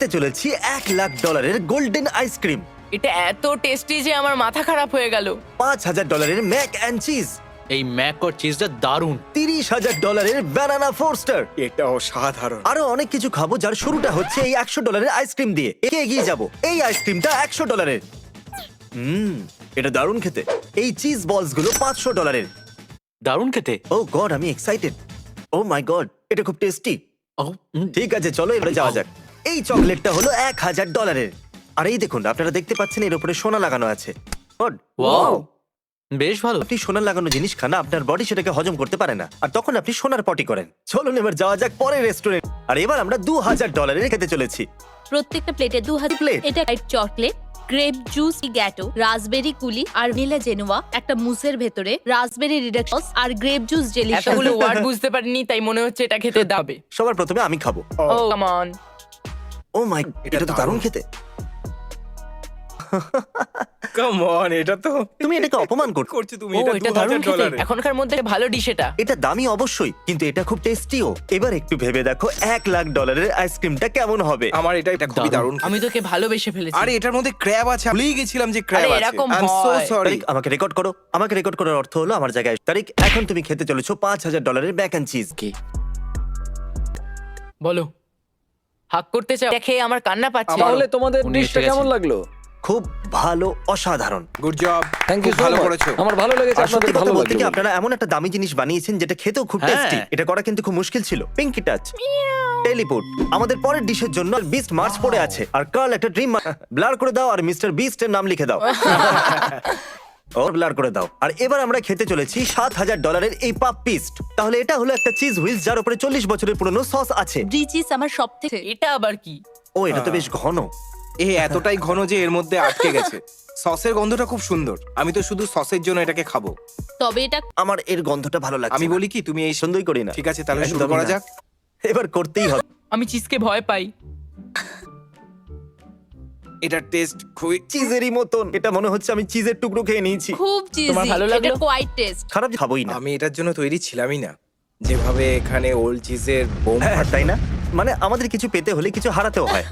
তে চলেছি $1,00,000 golden ice cream, এটা এত টেস্টি যে আমার মাথা খারাপ হয়ে গেল। $5,000 ম্যাক অ্যান্ড চিজ, এই ম্যাক আর চিজটা দারুণ। $30,000 ব্যানানা ফোরস্টার। এটা অসাধারণ। আরো অনেক কিছু খাবো যার শুরুটা হচ্ছে এই $100 আইসক্রিম দিয়ে। এগিয়ে যাব। এই আইসক্রিমটা $100। এটা দারুণ খেতে। এই চিজ বলস গুলো $500। দারুণ খেতে। ও গড, আমি এক্সাইটেড। ও মাই গড, এটা খুব টেস্টি। ও, ঠিক আছে, চলো এবারে যাওয়া যাক। এই চকলেটটা হলো $1,000। আর এই দেখুন, আপনারা দেখতে পাচ্ছেন এর উপরে সোনা লাগানো আছে। God, ওয়াও, বেশ ভালো। আপনি সোনা লাগানো জিনিস খান, আপনার বডি সেটাকে হজম করতে পারে না, আর তখন আপনি সোনার পটি করেন। চলুন এবার যাওয়া যাক পরের রেস্টুরেন্ট। আর এবার আমরা $2,000 খেতে চলেছি। প্রত্যেকটা প্লেটে 2000 প্লেট। এটা white chocolate, grape juice, gateau, raspberry coulis আর ভ্যানিলা জেনুয়া, একটা মুসের ভেতরে রাসবেরি রিডাক্স আর গ্রেপ জুস জেলি। এতগুলো ওয়ার্ড বুঝতে পারিনি, তাই মনে হচ্ছে এটা খেতে দাবে। সবার প্রথমে আমি খাবো। ও কাম অন। ও মাই, এটা তো দারুণ খেতে। কাম অন, এটা তো তুমি এটাকে অপমান করছো তুমি। ও এটা দারুণ খেতে। $2,000 এখনকার মধ্যে ভালো ডিশ এটা। এটা দামি অবশ্যই, কিন্তু এটা খুব টেস্টিও। এবার একটু ভেবে দেখো $1,00,000 আইসক্রিমটা কেমন হবে। আমার এটা খুবই দারুণ। আমি তোকে ভালোবেসে ফেলেছি। আরে এটার মধ্যে ক্র্যাব আছে, ভুলেই গেছিলাম যে ক্র্যাব আরে আছে। এরকম আই এম সো হয়। সরি। তারিক, আমাকে রেকর্ড করো। আমাকে রেকর্ড করার অর্থ হলো আমার জায়গায়। তারিক, এখন তুমি খেতে চলেছো $5,000 ম্যাক অ্যান্ড চিজ। কি? বলো। হাক করতে চাও? দেখে আমার কান্না পাচ্ছে। তাহলে তোমাদের উনি ডিশটা এসে গেছেন। কেমন লাগলো? খুব ভালো, অসাধারণ। গুড জব, থ্যাংক ইউ, ভালো করেছো। আমার ভালো লেগেছে, আর সত্যি আপনাদের কথা ভালো বলতে কি, লাগলো। আপনারা এমন একটা দামি জিনিস বানিয়েছেন যেটা খেতেও খুব হ্যাঁ। টেস্টি। এটা করা কিন্তু খুব মুশকিল ছিল। Pinky touch, teleport. আমাদের পরের ডিশের জন্য বিস্ট মার্চ পড়ে আছে, আর কার্ল একটা ড্রিম ব্লার করে দাও, আর মিস্টার বিস্টের নাম লিখে দাও। ওর ব্লার করে দাও। আর এবার আমরা খেতে চলেছি $7,000 এই পাপ পিস্ট। তাহলে এটা হলো একটা চিজ হুইলস যার উপরে 40 বছরের পুরনো সস আছে। ব্রি চিজ আমার সব থেকে এটা আবার কি? ও, এটা তো বেশ ঘন। এতটাই ঘন যে এর মধ্যে আটকে গেছে। সসের গন্ধটা খুব সুন্দর। আমি তো শুধু সসের জন্য এটাকে খাবো। তবে এটা আমার এর গন্ধটা ভালো লাগছে। আমি বলি কি, তুমি এই সুন্দরই করি না। ঠিক আছে, তাহলে শুরু একদমই করা না। যাক। এবার করতেই হবে। আমি চিজকে ভয় পাই। এটার টেস্ট খুবই চিজেরই মতন। এটা মনে হচ্ছে আমি চিজের টুকরো খেয়ে নিয়েছি। খুব তোমার চিজি, ভালো এটা লাগলো? Quite taste. খারাপ খাবোই না। আমি এটার জন্য তৈরি ছিলামই না। যেভাবে এখানে ওল্ড চিজের বোম হ্যাঁ, তাই না? মানে আমাদের কিছু পেতে হলে কিছু হারাতেও হয়।